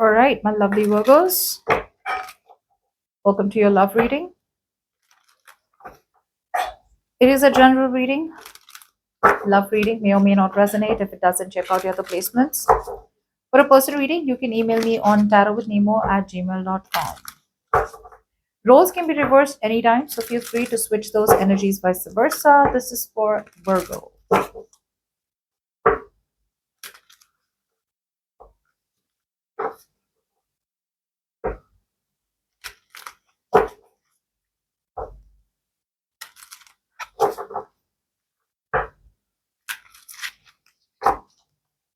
All right, my lovely Virgos. Welcome to your love reading. It is a general reading. Love reading may or may not resonate. If it doesn't, check out the other placements. For a personal reading, you can email me on tarotwithnemo@gmail.com. Roles can be reversed anytime, so feel free to switch those energies vice versa. This is for Virgo.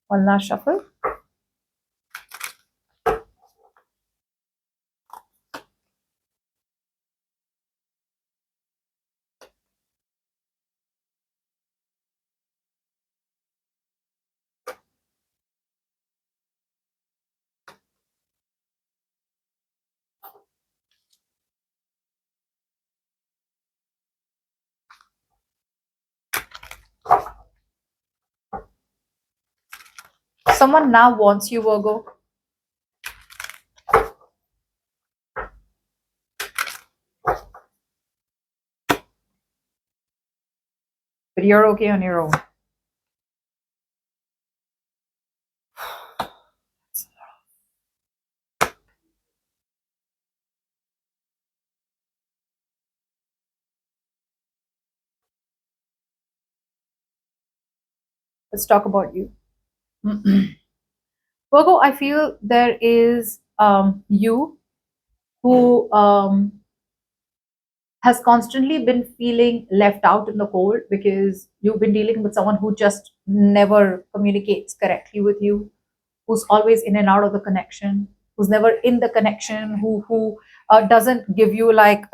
One last shuffle. Someone now wants you, Virgo. But you're okay on your own. Let's talk about you. Virgo, I feel there is you who has constantly been feeling left out in the cold because you've been dealing with someone who just never communicates correctly with you, who's always in and out of the connection, who's never in the connection, who doesn't give you like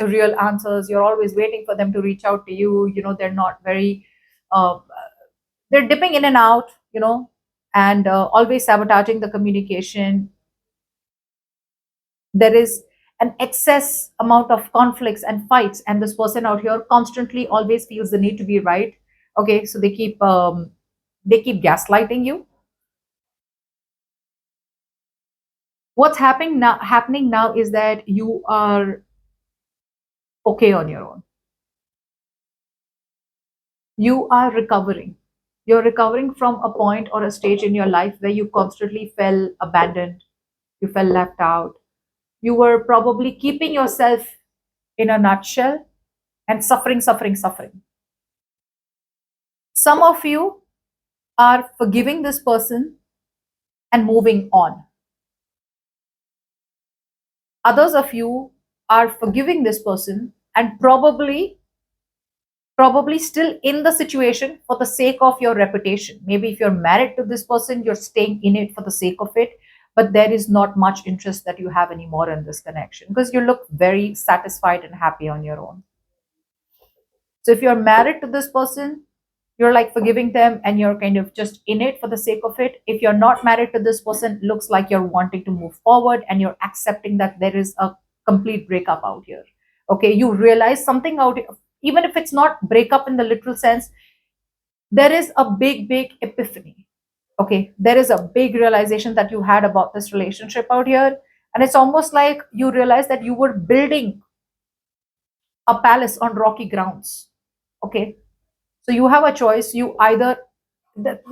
real answers. You're always waiting for them to reach out to you. You know, they're not very, uh, they're dipping in and out, you know, and always sabotaging the communication. There is an excess amount of conflicts and fights, and this person out here constantly always feels the need to be right. Okay, so they keep gaslighting you. What's happening now is that you are okay on your own. You are recovering. You're recovering from a point or a stage in your life where you constantly felt abandoned, you felt left out, you were probably keeping yourself in a nutshell and suffering. Some of you are forgiving this person and moving on. Others of you are forgiving this person and probably still in the situation for the sake of your reputation. Maybe if you're married to this person, you're staying in it for the sake of it, but there is not much interest that you have anymore in this connection because you look very satisfied and happy on your own. So if you're married to this person, you're like forgiving them and you're kind of just in it for the sake of it. If you're not married to this person, looks like you're wanting to move forward and you're accepting that there is a complete breakup out here. Okay, you realize something out here, even if it's not breakup in the literal sense, there is a big epiphany. Okay, there is a big realization that you had about this relationship out here, and it's almost like you realize that you were building a palace on rocky grounds. Okay, so you have a choice. You either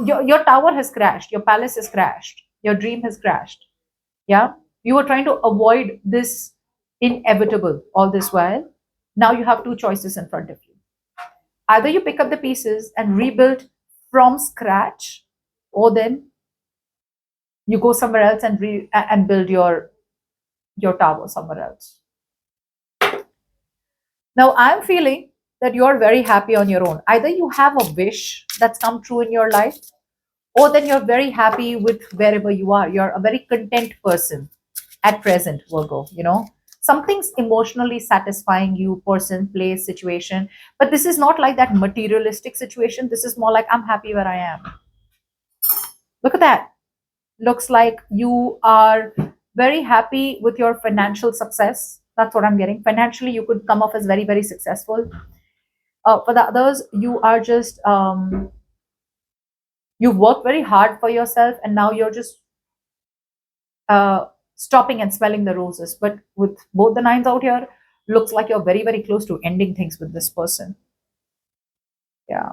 your tower has crashed, your palace has crashed, your dream has crashed. Yeah, you were trying to avoid this inevitable all this while. Now you have two choices in front of you. Either you pick up the pieces and rebuild from scratch, or then you go somewhere else and build your tower somewhere else. Now I'm feeling that you're very happy on your own. Either you have a wish that's come true in your life, or then you're very happy with wherever you are. You're a very content person at present, Virgo. You know, something's emotionally satisfying you, person, place, situation. But this is not like that materialistic situation. This is more like I'm happy where I am. Look at that. Looks like you are very happy with your financial success. That's what I'm getting. Financially, you could come off as very successful. For the others, you are just you work very hard for yourself, and now you're just stopping and smelling the roses. But with both the nines out here, looks like you're very, very close to ending things with this person. Yeah.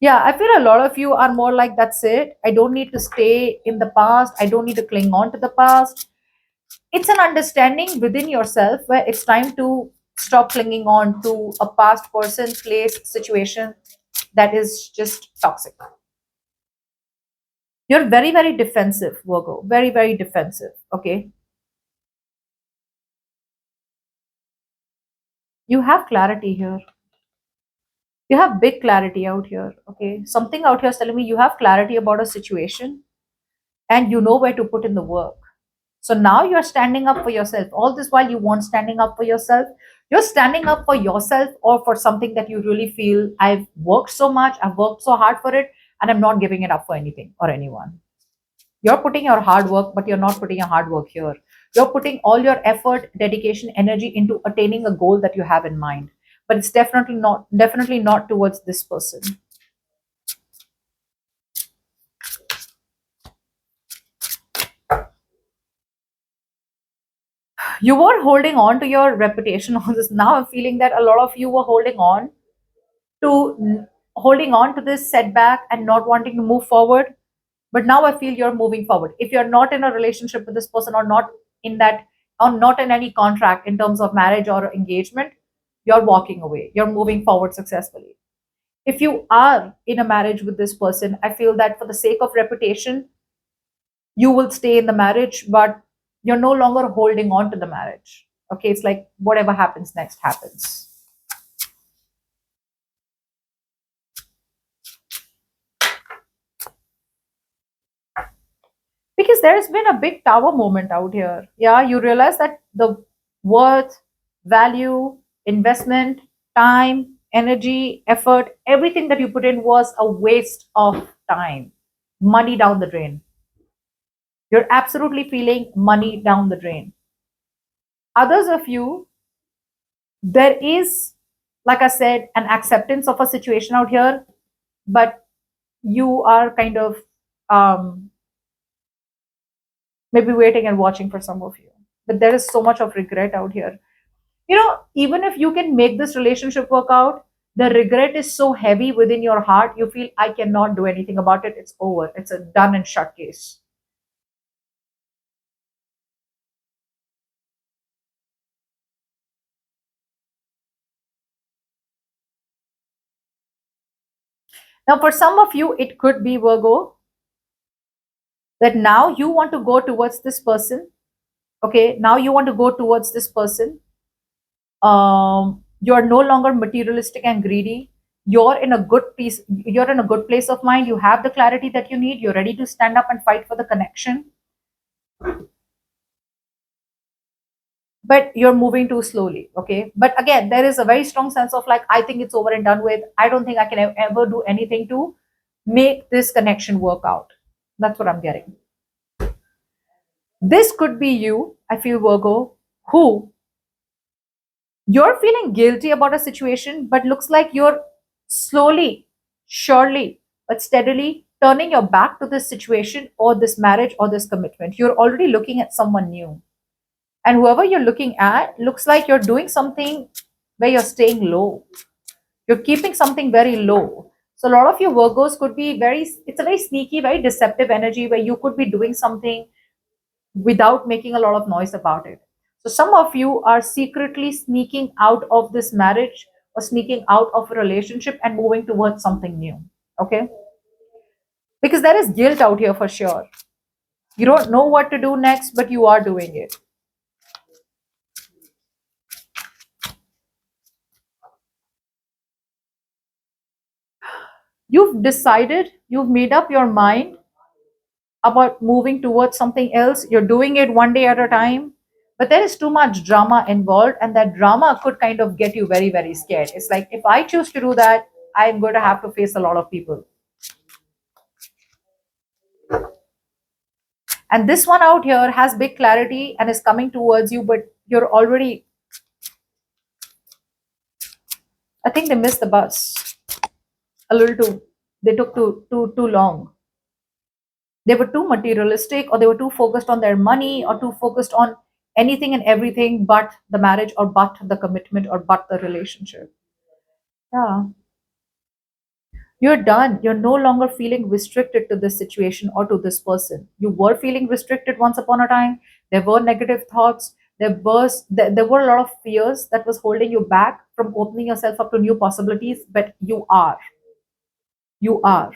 Yeah, I feel a lot of you are more like, that's it. I don't need to stay in the past. I don't need to cling on to the past. It's an understanding within yourself where it's time to stop clinging on to a past person, place, situation that is just toxic. You're very, very defensive, Virgo. Very, very defensive. Okay. You have clarity here. You have big clarity out here. Okay. Something out here is telling me you have clarity about a situation and you know where to put in the work. So now you're standing up for yourself. All this while you want standing up for yourself. You're standing up for yourself or for something that you really feel, I've worked so much, I've worked so hard for it, and I'm not giving it up for anything or anyone. You're putting your hard work, but you're not putting your hard work here. You're putting all your effort, dedication, energy into attaining a goal that you have in mind. But it's definitely not towards this person. You were holding on to your reputation on this. Now I'm feeling that a lot of you were holding on to this setback and not wanting to move forward. But now I feel you're moving forward. If you're not in a relationship with this person, or not in that, or not in any contract in terms of marriage or engagement, you're walking away, you're moving forward successfully. If you are in a marriage with this person, I feel that for the sake of reputation, you will stay in the marriage, but you're no longer holding on to the marriage. Okay, it's like whatever happens next happens. Because there's been a big tower moment out here. Yeah, you realize that the worth, value, investment, time, energy, effort, everything that you put in was a waste of time, money down the drain. You're absolutely feeling money down the drain. Others of you, there is, like I said, an acceptance of a situation out here, but you are kind of um, maybe waiting and watching for some of you. But there is so much of regret out here. Even if you can make this relationship work out, the regret is so heavy within your heart, you feel, I cannot do anything about it. It's over. It's a done and shut case. Now, for some of you, it could be, Virgo, that now you want to go towards this person. Okay. Now you want to go towards this person. You're no longer materialistic and greedy. You're in a good place of mind. You have the clarity that you need. You're ready to stand up and fight for the connection, but you're moving too slowly. Okay, but again, there is a very strong sense of, like, I think it's over and done with. I don't think I can ever do anything to make this connection work out. That's what I'm getting. This could be you, I feel, Virgo, who you're feeling guilty about a situation, but looks like you're slowly, surely, but steadily turning your back to this situation or this marriage or this commitment. You're already looking at someone new. And whoever you're looking at looks like you're doing something where you're staying low. You're keeping something very low. So a lot of your Virgos could be it's a very sneaky, very deceptive energy where you could be doing something without making a lot of noise about it. So some of you are secretly sneaking out of this marriage or sneaking out of a relationship and moving towards something new. Okay? Because there is guilt out here for sure. You don't know what to do next, but you are doing it. You've decided, you've made up your mind about moving towards something else. You're doing it one day at a time, but there is too much drama involved, and that drama could kind of get you very, very scared. It's like, if I choose to do that, I'm going to have to face a lot of people. And this one out here has big clarity and is coming towards you, but you're already, I think they missed the bus a little too. They took too long. They were too materialistic, or they were too focused on their money, or too focused on anything and everything but the marriage, or but the commitment, or but the relationship. Yeah. You're done. You're no longer feeling restricted to this situation or to this person. You were feeling restricted once upon a time. There were negative thoughts. There were a lot of fears that was holding you back from opening yourself up to new possibilities. But you are. You are.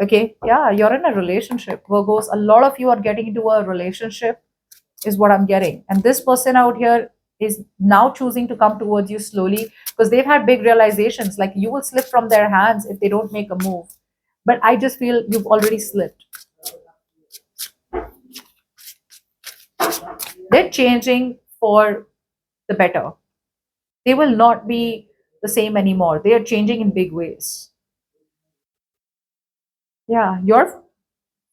Okay. Yeah. You're in a relationship. Virgos, a lot of you are getting into a relationship, is what I'm getting. And this person out here is now choosing to come towards you slowly because they've had big realizations. Like, you will slip from their hands if they don't make a move. But I just feel you've already slipped. They're changing for the better. They will not be the same anymore. They are changing in big ways. Yeah, you're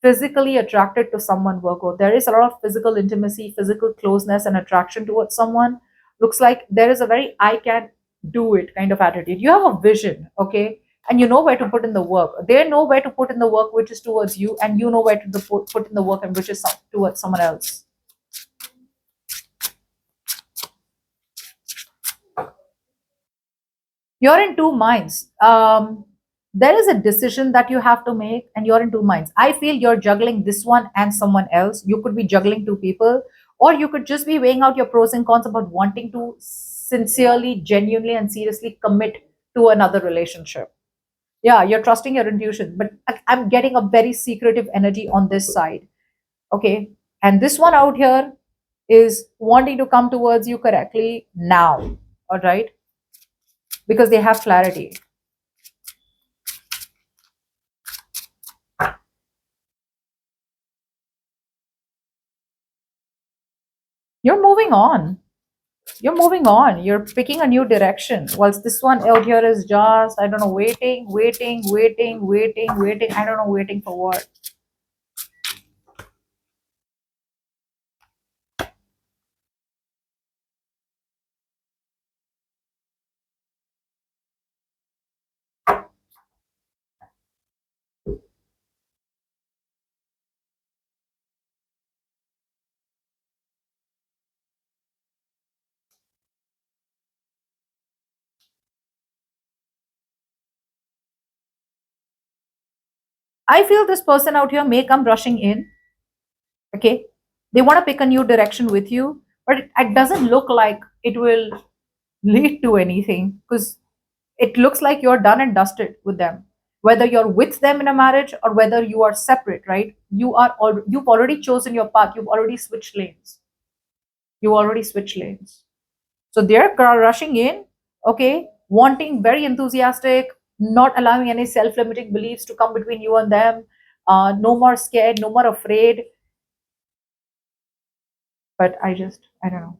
physically attracted to someone, Virgo. There is a lot of physical intimacy, physical closeness, and attraction towards someone. Looks like there is a very I can do it kind of attitude. You have a vision, okay? And you know where to put in the work. They know where to put in the work, which is towards you, and you know where to put in the work, and which is towards someone else. You're in two minds. There is a decision that you have to make, and you're in two minds. I feel you're juggling this one and someone else. You could be juggling two people, or you could just be weighing out your pros and cons about wanting to sincerely, genuinely, and seriously commit to another relationship. Yeah, you're trusting your intuition, but I'm getting a very secretive energy on this side. Okay. And this one out here is wanting to come towards you correctly now. All right. Because they have clarity. You're moving on. You're moving on. You're picking a new direction. Whilst this one out here is just, I don't know, waiting, waiting, waiting, waiting, waiting. I don't know, waiting for what. I feel this person out here may come rushing in. Okay. They want to pick a new direction with you, but it doesn't look like it will lead to anything, because it looks like you're done and dusted with them. Whether you're with them in a marriage or whether you are separate, right? You've already chosen your path. You've already switched lanes. You already switched lanes. So they're rushing in, okay, wanting, very enthusiastic, not allowing any self-limiting beliefs to come between you and them. No more scared, no more afraid. But I don't know.